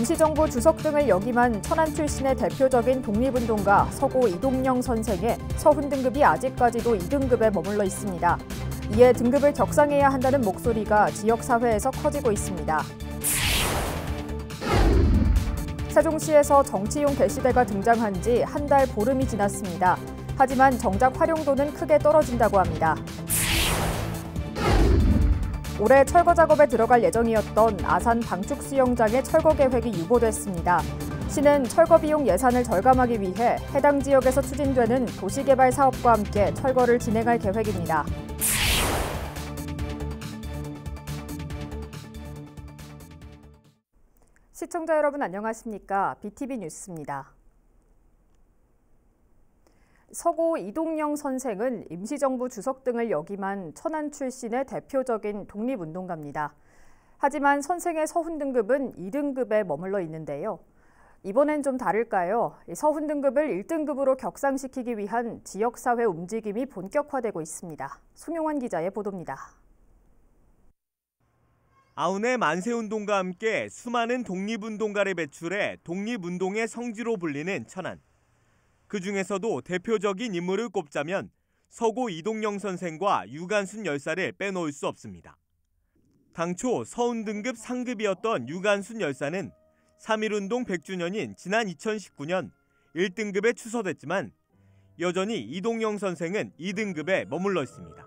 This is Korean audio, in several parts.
임시정부 주석 등을 역임한 천안 출신의 대표적인 독립운동가 서고 이동영 선생의 서훈 등급이 아직까지도 2등급에 머물러 있습니다. 이에 등급을 격상해야 한다는 목소리가 지역사회에서 커지고 있습니다. 세종시에서 정치용 게시대가 등장한 지 한 달 보름이 지났습니다. 하지만 정작 활용도는 크게 떨어진다고 합니다. 올해 철거 작업에 들어갈 예정이었던 아산 방축 수영장의 철거 계획이 유보됐습니다. 시는 철거 비용 예산을 절감하기 위해 해당 지역에서 추진되는 도시개발 사업과 함께 철거를 진행할 계획입니다. 시청자 여러분 안녕하십니까? BTV 뉴스입니다. 서고 이동영 선생은 임시정부 주석 등을 역임한 천안 출신의 대표적인 독립운동가입니다. 하지만 선생의 서훈 등급은 2등급에 머물러 있는데요. 이번엔 좀 다를까요? 서훈 등급을 1등급으로 격상시키기 위한 지역사회 움직임이 본격화되고 있습니다. 송용환 기자의 보도입니다. 아흔의 만세운동과 함께 수많은 독립운동가를 배출해 독립운동의 성지로 불리는 천안. 그중에서도 대표적인 인물을 꼽자면 서고 이동영 선생과 유관순 열사를 빼놓을 수 없습니다. 당초 서훈 등급 상급이었던 유관순 열사는 3.1운동 100주년인 지난 2019년 1등급에 추서됐지만 여전히 이동영 선생은 2등급에 머물러 있습니다.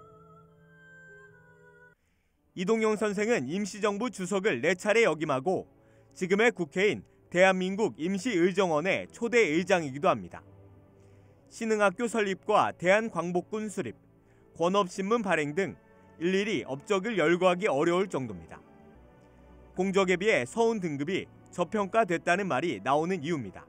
이동영 선생은 임시정부 주석을 4차례 역임하고 지금의 국회인 대한민국 임시의정원의 초대 의장이기도 합니다. 신흥학교 설립과 대한광복군 수립, 권업신문 발행 등 일일이 업적을 열거하기 어려울 정도입니다. 공적에 비해 서훈 등급이 저평가됐다는 말이 나오는 이유입니다.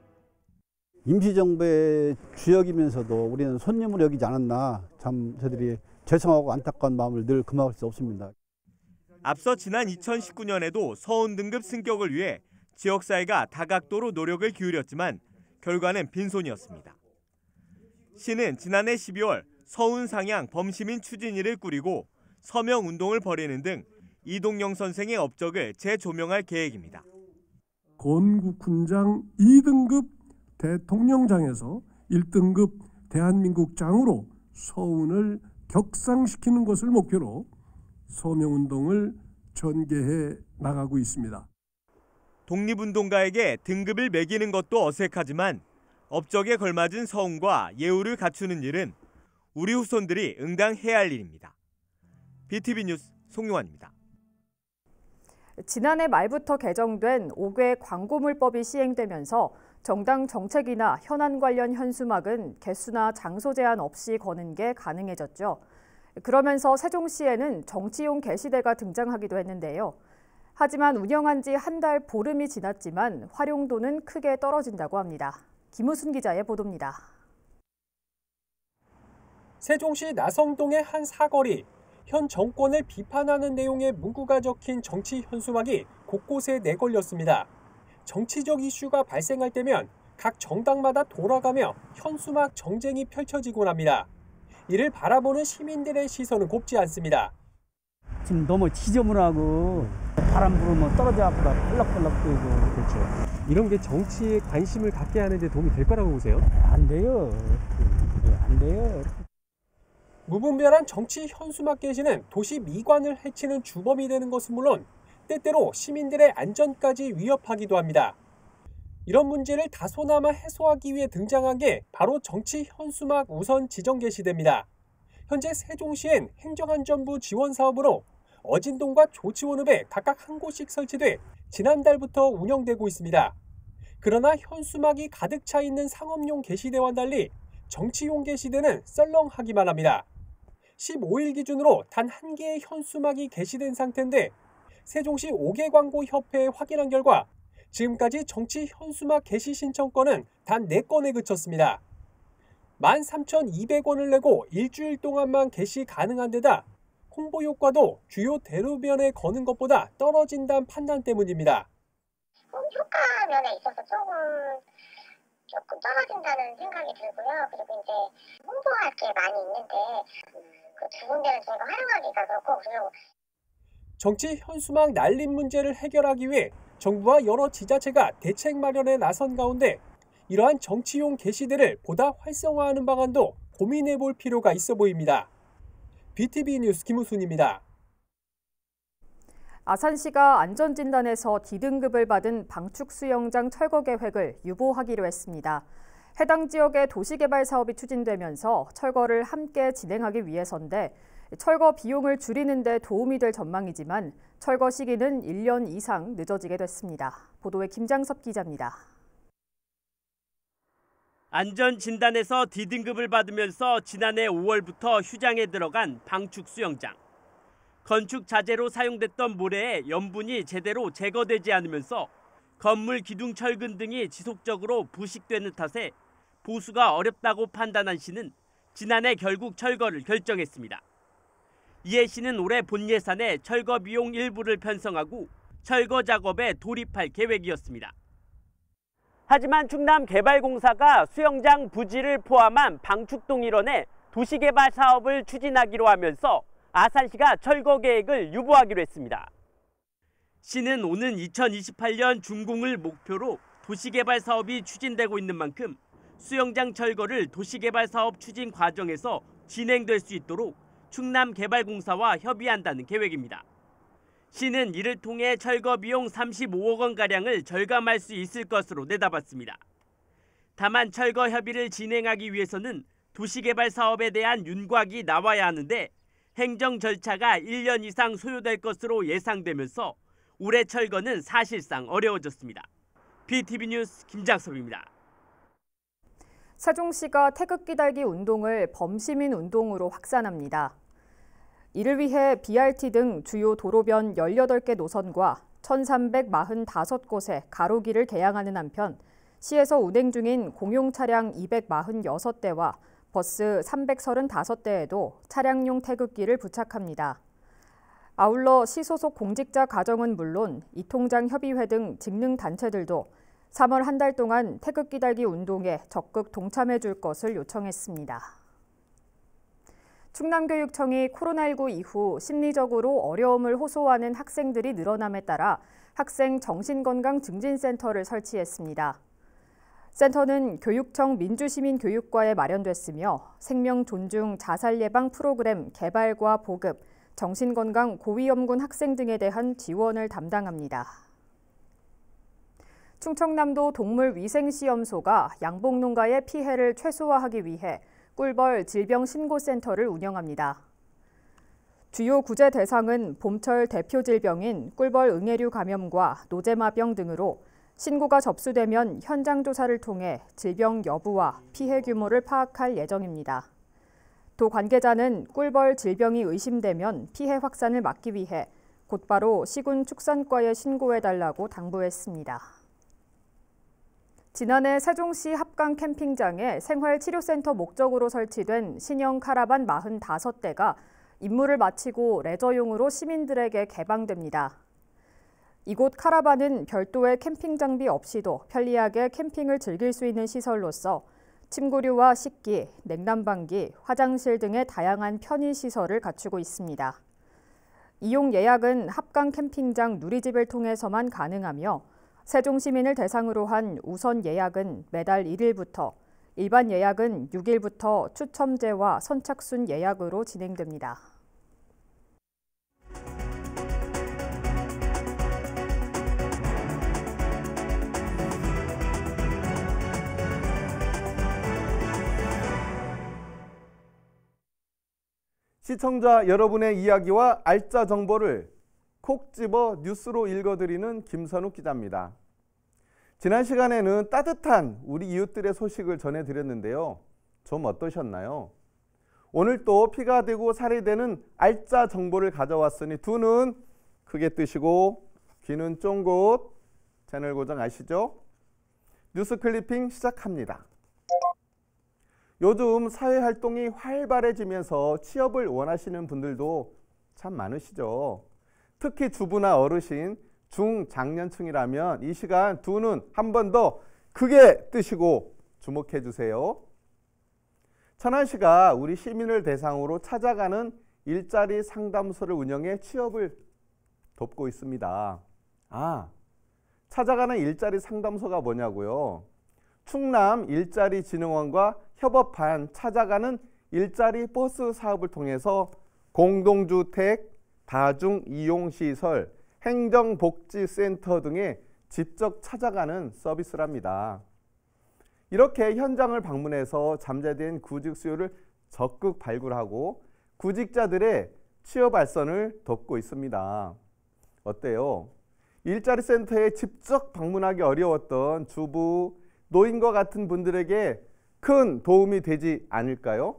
임시정부의 주역이면서도 우리는 손님으로 여기지 않았나, 참 저희들이 죄송하고 안타까운 마음을 늘 금할 수 없습니다. 앞서 지난 2019년에도 서훈 등급 승격을 위해 지역사회가 다각도로 노력을 기울였지만 결과는 빈손이었습니다. 시는 지난해 12월 서훈 상향 범시민 추진위를 꾸리고 서명운동을 벌이는 등 이동영 선생의 업적을 재조명할 계획입니다. 건국훈장 2등급 대통령장에서 1등급 대한민국장으로 서훈을 격상시키는 것을 목표로 서명운동을 전개해 나가고 있습니다. 독립운동가에게 등급을 매기는 것도 어색하지만 업적에 걸맞은 서훈과 예우를 갖추는 일은 우리 후손들이 응당해야 할 일입니다. BTV 뉴스 송용환입니다. 지난해 말부터 개정된 5개 광고물법이 시행되면서 정당 정책이나 현안 관련 현수막은 개수나 장소 제한 없이 거는 게 가능해졌죠. 그러면서 세종시에는 정치용 게시대가 등장하기도 했는데요. 하지만 운영한 지 한 달 보름이 지났지만 활용도는 크게 떨어진다고 합니다. 김우순 기자의 보도입니다. 세종시 나성동의 한 사거리, 현 정권을 비판하는 내용의 문구가 적힌 정치 현수막이 곳곳에 내걸렸습니다. 정치적 이슈가 발생할 때면 각 정당마다 돌아가며 현수막 정쟁이 펼쳐지곤 합니다. 이를 바라보는 시민들의 시선은 곱지 않습니다. 지금 너무 지저분하고 바람 불으면 떨어져 갖고 펄럭펄럭 뛰고. 그렇죠. 이런 게 정치에 관심을 갖게 하는 데 도움이 될 거라고 보세요? 안 돼요. 안 돼요. 무분별한 정치 현수막 게시는 도시 미관을 해치는 주범이 되는 것은 물론 때때로 시민들의 안전까지 위협하기도 합니다. 이런 문제를 다소나마 해소하기 위해 등장한 게 바로 정치 현수막 우선 지정 게시대입니다. 현재 세종시엔 행정안전부 지원 사업으로 어진동과 조치원읍에 각각 한 곳씩 설치돼 지난달부터 운영되고 있습니다. 그러나 현수막이 가득 차 있는 상업용 게시대와는 달리 정치용 게시대는 썰렁하기만 합니다. 15일 기준으로 단 한 개의 현수막이 게시된 상태인데 세종시 5개 광고 협회에 확인한 결과 지금까지 정치 현수막 게시 신청건은 단 4건에 그쳤습니다. 13,200원을 내고 일주일 동안만 게시 가능한 데다 홍보 효과도 주요 대로변에 거는 것보다 떨어진다는 판단 때문입니다. 효과 면에 있어서 조금 떨어진다는 생각이 들고요. 그리고 이제 홍보할 게 많이 있는데 그 두 군데는 저희가 활용하기가 그렇고 그리고 정치 현수막 날림 문제를 해결하기 위해 정부와 여러 지자체가 대책 마련에 나선 가운데 이러한 정치용 게시대를 보다 활성화하는 방안도 고민해 볼 필요가 있어 보입니다. BTV 뉴스 김우순입니다. 아산시가 안전진단에서 D등급을 받은 방축수영장 철거 계획을 유보하기로 했습니다. 해당 지역의 도시개발 사업이 추진되면서 철거를 함께 진행하기 위해서인데 철거 비용을 줄이는 데 도움이 될 전망이지만 철거 시기는 1년 이상 늦어지게 됐습니다. 보도에 김장섭 기자입니다. 안전진단에서 D등급을 받으면서 지난해 5월부터 휴장에 들어간 방축수영장. 건축 자재로 사용됐던 모래에 염분이 제대로 제거되지 않으면서 건물 기둥 철근 등이 지속적으로 부식되는 탓에 보수가 어렵다고 판단한 시는 지난해 결국 철거를 결정했습니다. 이에 시는 올해 본 예산에 철거 비용 일부를 편성하고 철거 작업에 돌입할 계획이었습니다. 하지만 충남개발공사가 수영장 부지를 포함한 방축동 일원에 도시개발 사업을 추진하기로 하면서 아산시가 철거 계획을 유보하기로 했습니다. 시는 오는 2028년 준공을 목표로 도시개발 사업이 추진되고 있는 만큼 수영장 철거를 도시개발 사업 추진 과정에서 진행될 수 있도록 충남개발공사와 협의한다는 계획입니다. 시는 이를 통해 철거 비용 35억 원가량을 절감할 수 있을 것으로 내다봤습니다. 다만 철거 협의를 진행하기 위해서는 도시개발 사업에 대한 윤곽이 나와야 하는데 행정 절차가 1년 이상 소요될 것으로 예상되면서 올해 철거는 사실상 어려워졌습니다. BTV 뉴스 김장섭입니다. 세종시가 태극기 달기 운동을 범시민 운동으로 확산합니다. 이를 위해 BRT 등 주요 도로변 18개 노선과 1,345곳에 가로길을 개양하는 한편 시에서 운행 중인 공용 차량 246대와 버스 335대에도 차량용 태극기를 부착합니다. 아울러 시 소속 공직자 가정은 물론 이통장 협의회 등 직능단체들도 3월 한 달 동안 태극기 달기 운동에 적극 동참해 줄 것을 요청했습니다. 충남교육청이 코로나19 이후 심리적으로 어려움을 호소하는 학생들이 늘어남에 따라 학생 정신건강증진센터를 설치했습니다. 센터는 교육청 민주시민교육과에 마련됐으며 생명 존중 자살 예방 프로그램 개발과 보급, 정신건강 고위험군 학생 등에 대한 지원을 담당합니다. 충청남도 동물위생시험소가 양봉농가의 피해를 최소화하기 위해 꿀벌 질병신고센터를 운영합니다. 주요 구제 대상은 봄철 대표 질병인 꿀벌 응애류 감염과 노제마병 등으로 신고가 접수되면 현장 조사를 통해 질병 여부와 피해 규모를 파악할 예정입니다. 도 관계자는 꿀벌 질병이 의심되면 피해 확산을 막기 위해 곧바로 시군축산과에 신고해달라고 당부했습니다. 지난해 세종시 합강 캠핑장에 생활치료센터 목적으로 설치된 신형 카라반 45대가 임무를 마치고 레저용으로 시민들에게 개방됩니다. 이곳 카라반은 별도의 캠핑 장비 없이도 편리하게 캠핑을 즐길 수 있는 시설로서 침구류와 식기, 냉난방기, 화장실 등의 다양한 편의시설을 갖추고 있습니다. 이용 예약은 합강 캠핑장 누리집을 통해서만 가능하며 세종 시민을 대상으로 한 우선 예약은 매달 1일부터, 일반 예약은 6일부터 추첨제와 선착순 예약으로 진행됩니다. 시청자 여러분의 이야기와 알짜 정보를 콕 집어 뉴스로 읽어드리는 김선욱 기자입니다. 지난 시간에는 따뜻한 우리 이웃들의 소식을 전해드렸는데요. 좀 어떠셨나요? 오늘 또 피가 되고 살이 되는 알짜 정보를 가져왔으니 두 눈 크게 뜨시고 귀는 쫑긋, 채널 고정 아시죠? 뉴스 클리핑 시작합니다. 요즘 사회활동이 활발해지면서 취업을 원하시는 분들도 참 많으시죠. 특히 주부나 어르신, 중장년층이라면 이 시간 두 눈 한 번 더 크게 뜨시고 주목해 주세요. 천안시가 우리 시민을 대상으로 찾아가는 일자리 상담소를 운영해 취업을 돕고 있습니다. 찾아가는 일자리 상담소가 뭐냐고요? 충남 일자리진흥원과 협업한 찾아가는 일자리 버스 사업을 통해서 공동주택, 다중이용시설, 행정복지센터 등에 직접 찾아가는 서비스랍니다. 이렇게 현장을 방문해서 잠재된 구직 수요를 적극 발굴하고 구직자들의 취업 발전을 돕고 있습니다. 어때요? 일자리 센터에 직접 방문하기 어려웠던 주부, 노인과 같은 분들에게 큰 도움이 되지 않을까요?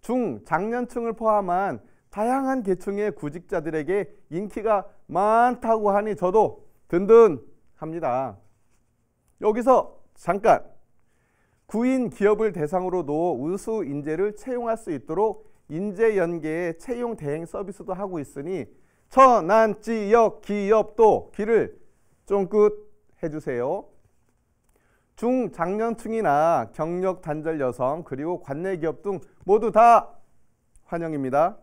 중장년층을 포함한 다양한 계층의 구직자들에게 인기가 많다고 하니 저도 든든합니다. 여기서 잠깐! 구인 기업을 대상으로도 우수 인재를 채용할 수 있도록 인재연계 채용 대행 서비스도 하고 있으니 천안 지역 기업도 귀를 쫑긋 해주세요. 중장년층이나 경력 단절 여성 그리고 관내 기업 등 모두 다 환영입니다.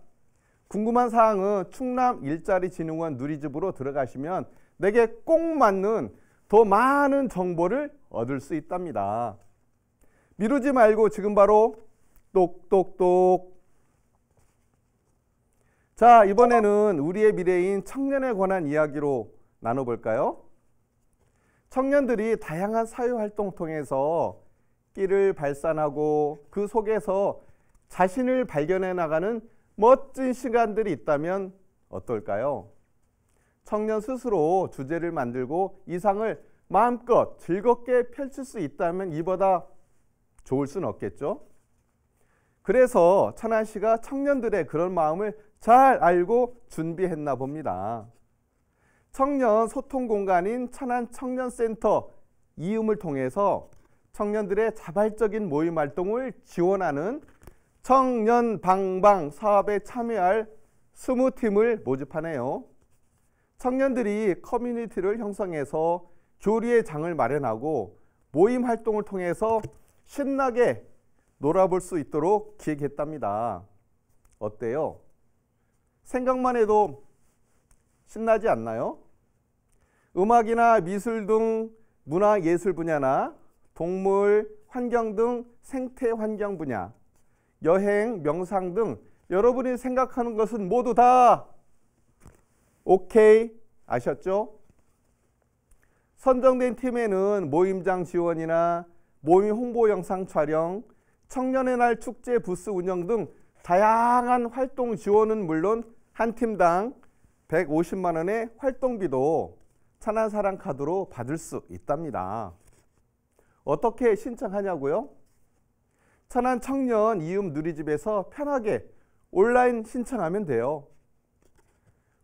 궁금한 사항은 충남 일자리진흥원 누리집으로 들어가시면 내게 꼭 맞는 더 많은 정보를 얻을 수 있답니다. 미루지 말고 지금 바로 똑똑똑. 자, 이번에는 우리의 미래인 청년에 관한 이야기로 나눠볼까요? 청년들이 다양한 사회활동 통해서 끼를 발산하고 그 속에서 자신을 발견해 나가는 멋진 시간들이 있다면 어떨까요? 청년 스스로 주제를 만들고 이상을 마음껏 즐겁게 펼칠 수 있다면 이보다 좋을 수는 없겠죠? 그래서 천안시가 청년들의 그런 마음을 잘 알고 준비했나 봅니다. 청년 소통 공간인 천안 청년센터 이음을 통해서 청년들의 자발적인 모임 활동을 지원하는 청년 방방 사업에 참여할 20팀을 모집하네요. 청년들이 커뮤니티를 형성해서 교류의 장을 마련하고 모임 활동을 통해서 신나게 놀아볼 수 있도록 기획했답니다. 어때요? 생각만 해도 신나지 않나요? 음악이나 미술 등 문화예술 분야나 동물, 환경 등 생태 환경 분야, 여행, 명상 등 여러분이 생각하는 것은 모두 다 오케이 아셨죠? 선정된 팀에는 모임장 지원이나 모임 홍보 영상 촬영, 청년의 날 축제 부스 운영 등 다양한 활동 지원은 물론 한 팀당 150만 원의 활동비도 천안사랑 카드로 받을 수 있답니다. 어떻게 신청하냐고요? 천안 청년 이음 누리집에서 편하게 온라인 신청하면 돼요.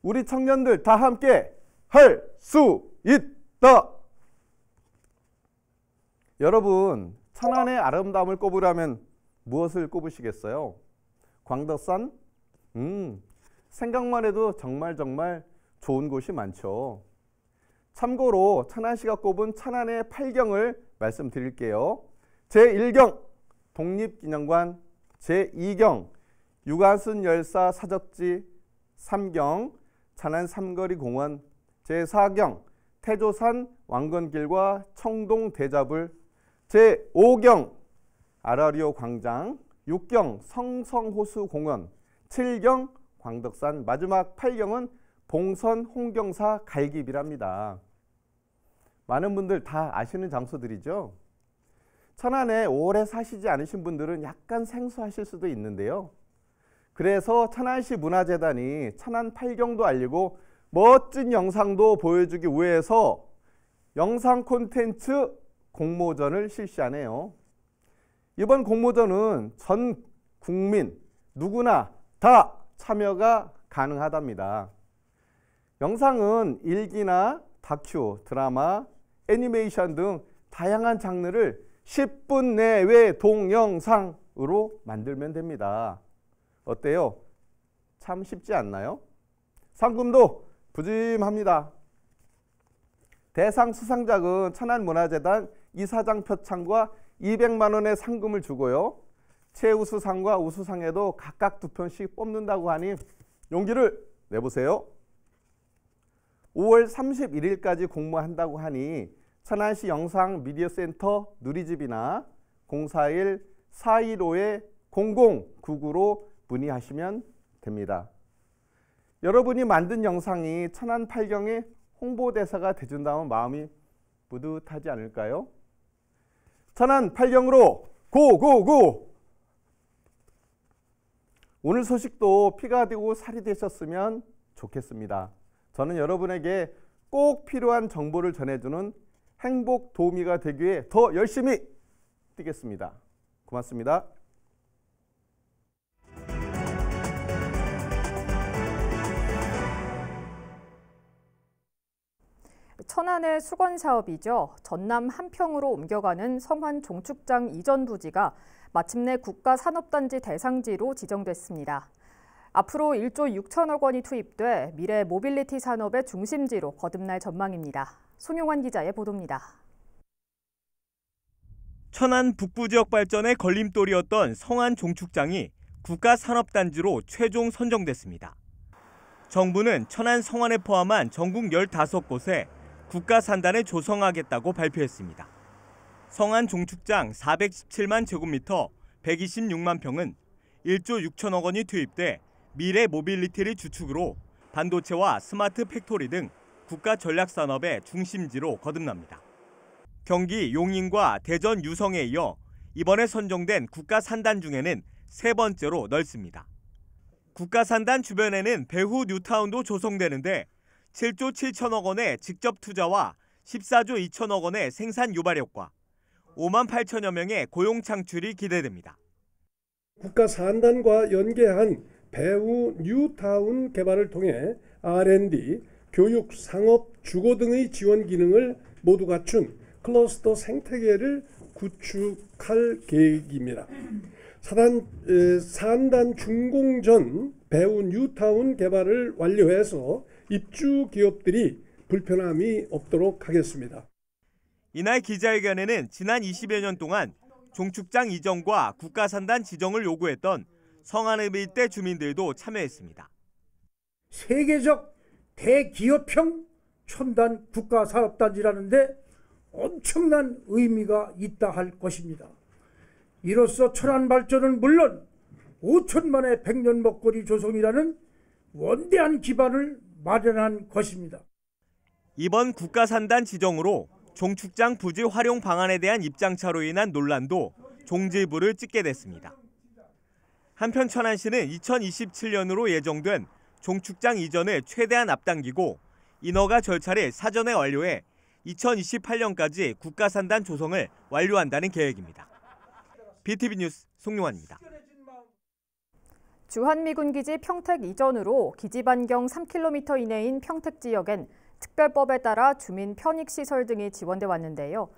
우리 청년들 다 함께 할 수 있다! 여러분, 천안의 아름다움을 꼽으라면 무엇을 꼽으시겠어요? 광덕산? 생각만 해도 정말 좋은 곳이 많죠. 참고로 천안시가 꼽은 천안의 8경을 말씀드릴게요. 제1경 독립기념관, 제2경 유관순 열사 사적지, 3경 천안 삼거리공원, 제4경 태조산 왕건길과 청동 대자불, 제5경 아라리오 광장, 6경 성성호수공원, 7경 광덕산, 마지막 8경은 봉선 홍경사 갈기비랍니다. 많은 분들 다 아시는 장소들이죠. 천안에 오래 사시지 않으신 분들은 약간 생소하실 수도 있는데요. 그래서 천안시 문화재단이 천안 8경도 알리고 멋진 영상도 보여주기 위해서 영상 콘텐츠 공모전을 실시하네요. 이번 공모전은 전 국민 누구나 다 참여가 가능하답니다. 영상은 일기나 다큐, 드라마, 애니메이션 등 다양한 장르를 10분 내외 동영상으로 만들면 됩니다. 어때요? 참 쉽지 않나요? 상금도 부짐합니다. 대상 수상작은 천안문화재단 이사장 표창과 200만 원의 상금을 주고요. 최우수상과 우수상에도 각각 2편씩 뽑는다고 하니 용기를 내보세요. 5월 31일까지 공모한다고 하니 천안시 영상미디어센터 누리집이나 041-415-0099로 문의하시면 됩니다. 여러분이 만든 영상이 천안 팔경의 홍보대사가 돼준다면 마음이 뿌듯하지 않을까요? 천안 팔경으로 고고고! 오늘 소식도 피가 되고 살이 되셨으면 좋겠습니다. 저는 여러분에게 꼭 필요한 정보를 전해주는 행복 도우미가 되기 위해 더 열심히 뛰겠습니다. 고맙습니다. 천안의 수건 사업이죠. 전남 한평으로 옮겨가는 성환 종축장 이전 부지가 마침내 국가산업단지 대상지로 지정됐습니다. 앞으로 1조 6천억 원이 투입돼 미래 모빌리티 산업의 중심지로 거듭날 전망입니다. 송용환 기자의 보도입니다. 천안 북부 지역 발전의 걸림돌이었던 성안 종축장이 국가산업단지로 최종 선정됐습니다. 정부는 천안 성안을 포함한 전국 15곳에 국가산단을 조성하겠다고 발표했습니다. 성안 종축장 417만 제곱미터 126만 평은 1조 6천억 원이 투입돼 미래 모빌리티를 주축으로 반도체와 스마트 팩토리 등 국가 전략산업의 중심지로 거듭납니다. 경기 용인과 대전 유성에 이어 이번에 선정된 국가산단 중에는 세 번째로 넓습니다. 국가산단 주변에는 배후 뉴타운도 조성되는데 7조 7천억 원의 직접 투자와 14조 2천억 원의 생산 유발효과, 5만 8천여 명의 고용 창출이 기대됩니다. 국가산단과 연계한 배후 뉴타운 개발을 통해 R&D, 교육, 상업, 주거 등의 지원 기능을 모두 갖춘 클러스터 생태계를 구축할 계획입니다. 산단 준공 전 배후 뉴타운 개발을 완료해서 입주 기업들이 불편함이 없도록 하겠습니다. 이날 기자회견에는 지난 20여 년 동안 종축장 이전과 국가산단 지정을 요구했던 성안읍 일대 주민들도 참여했습니다. 세계적 대기업형 첨단 국가산업단지라는데 엄청난 의미가 있다 할 것입니다. 이로써 천안 발전은 물론 5천만의 백년 먹거리 조성이라는 원대한 기반을 마련한 것입니다. 이번 국가산단 지정으로 종축장 부지 활용 방안에 대한 입장차로 인한 논란도 종지부를 찍게 됐습니다. 한편 천안시는 2027년으로 예정된 종축장 이전을 최대한 앞당기고 인허가 절차를 사전에 완료해 2028년까지 국가산단 조성을 완료한다는 계획입니다. BTV 뉴스 송용환입니다. 주한미군기지 평택 이전으로 기지 반경 3km 이내인 평택 지역엔 특별법에 따라 주민 편익시설 등이 지원돼 왔는데요.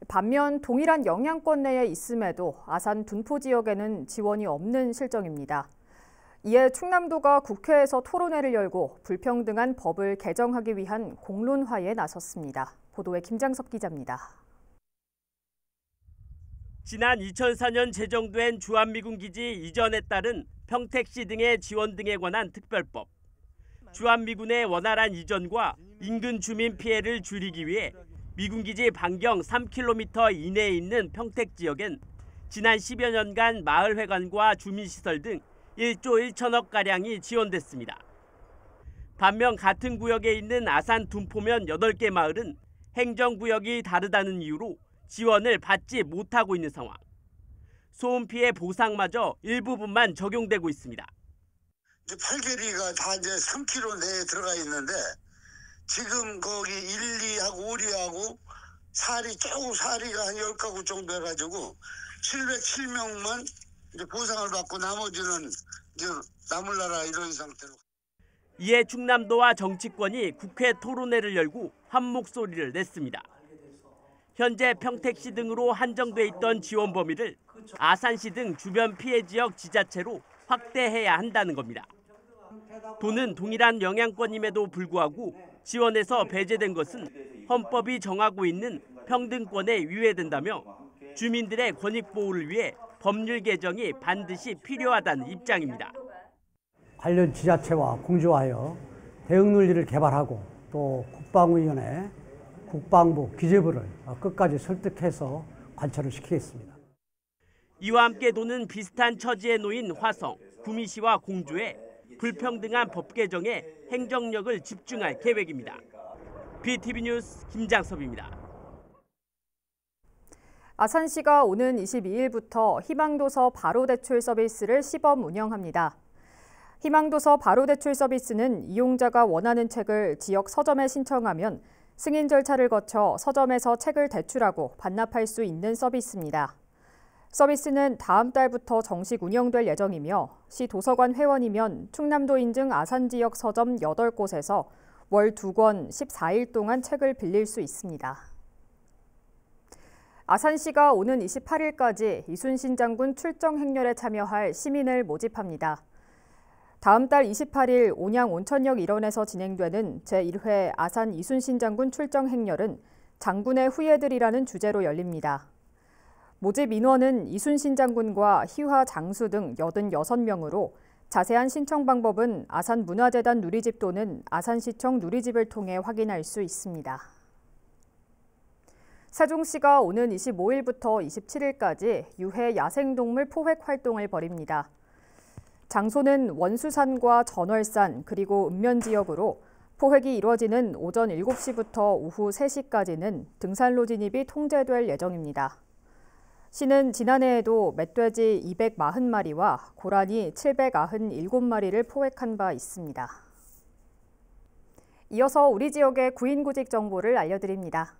반면 동일한 영향권 내에 있음에도 아산 둔포 지역에는 지원이 없는 실정입니다. 이에 충남도가 국회에서 토론회를 열고 불평등한 법을 개정하기 위한 공론화에 나섰습니다. 보도에 김장섭 기자입니다. 지난 2004년 제정된 주한미군기지 이전에 따른 평택시 등의 지원 등에 관한 특별법. 주한미군의 원활한 이전과 인근 주민 피해를 줄이기 위해 미군기지 반경 3km 이내에 있는 평택 지역엔 지난 10여 년간 마을회관과 주민시설 등 1조 1천억가량이 지원됐습니다. 반면 같은 구역에 있는 아산 둔포면 8개 마을은 행정구역이 다르다는 이유로 지원을 받지 못하고 있는 상황. 소음 피해 보상마저 일부분만 적용되고 있습니다. 이제 팔계리가 다 이제 3km 내에 들어가 있는데 지금 거기 1, 2하고 5리하고 조금 사리가 한 10가구 정도 해가지고 707명만 이제 보상을 받고 나머지는 이제 나몰라라 이런 상태로. 이에 충남도와 정치권이 국회 토론회를 열고 한 목소리를 냈습니다. 현재 평택시 등으로 한정돼 있던 지원 범위를 아산시 등 주변 피해 지역 지자체로 확대해야 한다는 겁니다. 도는 동일한 영향권임에도 불구하고 지원에서 배제된 것은 헌법이 정하고 있는 평등권에 위배된다며 주민들의 권익 보호를 위해 법률 개정이 반드시 필요하다는 입장입니다. 관련 지자체와 공조하여 대응 논리를 개발하고 또 국방위원회, 국방부, 기재부를 끝까지 설득해서 관철을 시키겠습니다. 이와 함께 도는 비슷한 처지에 놓인 화성, 구미시와 공주에 불평등한 법 개정에 행정력을 집중할 계획입니다. BTV 뉴스 김장섭입니다. 아산시가 오는 22일부터 희망도서 바로대출 서비스를 시범 운영합니다. 희망도서 바로대출 서비스는 이용자가 원하는 책을 지역 서점에 신청하면 승인 절차를 거쳐 서점에서 책을 대출하고 반납할 수 있는 서비스입니다. 서비스는 다음 달부터 정식 운영될 예정이며 시 도서관 회원이면 충남도 인증 아산 지역 서점 8곳에서 월 2권 14일 동안 책을 빌릴 수 있습니다. 아산시가 오는 28일까지 이순신 장군 출정 행렬에 참여할 시민을 모집합니다. 다음 달 28일 온양 온천역 일원에서 진행되는 제1회 아산 이순신 장군 출정 행렬은 장군의 후예들이라는 주제로 열립니다. 모집 인원은 이순신 장군과 희화 장수 등 86명으로 자세한 신청 방법은 아산문화재단 누리집 또는 아산시청 누리집을 통해 확인할 수 있습니다. 세종시가 오는 25일부터 27일까지 유해 야생동물 포획 활동을 벌입니다. 장소는 원수산과 전월산 그리고 읍면 지역으로 포획이 이루어지는 오전 7시부터 오후 3시까지는 등산로 진입이 통제될 예정입니다. 시는 지난해에도 멧돼지 240마리와 고라니 797마리를 포획한 바 있습니다. 이어서 우리 지역의 구인구직 정보를 알려드립니다.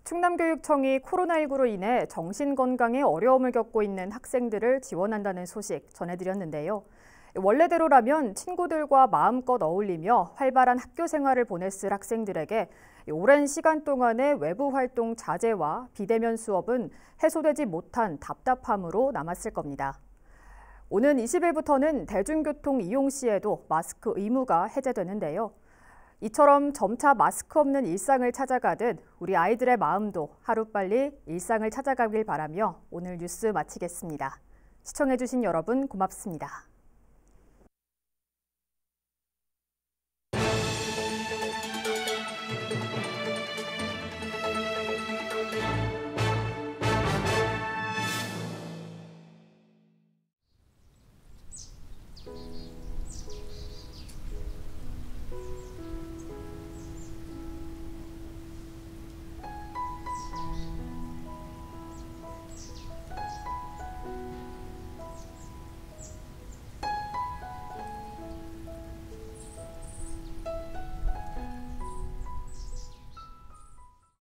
충남교육청이 코로나19로 인해 정신건강에 어려움을 겪고 있는 학생들을 지원한다는 소식 전해드렸는데요. 원래대로라면 친구들과 마음껏 어울리며 활발한 학교 생활을 보냈을 학생들에게 오랜 시간 동안의 외부 활동 자제와 비대면 수업은 해소되지 못한 답답함으로 남았을 겁니다. 오는 20일부터는 대중교통 이용 시에도 마스크 의무가 해제되는데요. 이처럼 점차 마스크 없는 일상을 찾아가듯 우리 아이들의 마음도 하루빨리 일상을 찾아가길 바라며 오늘 뉴스 마치겠습니다. 시청해주신 여러분 고맙습니다.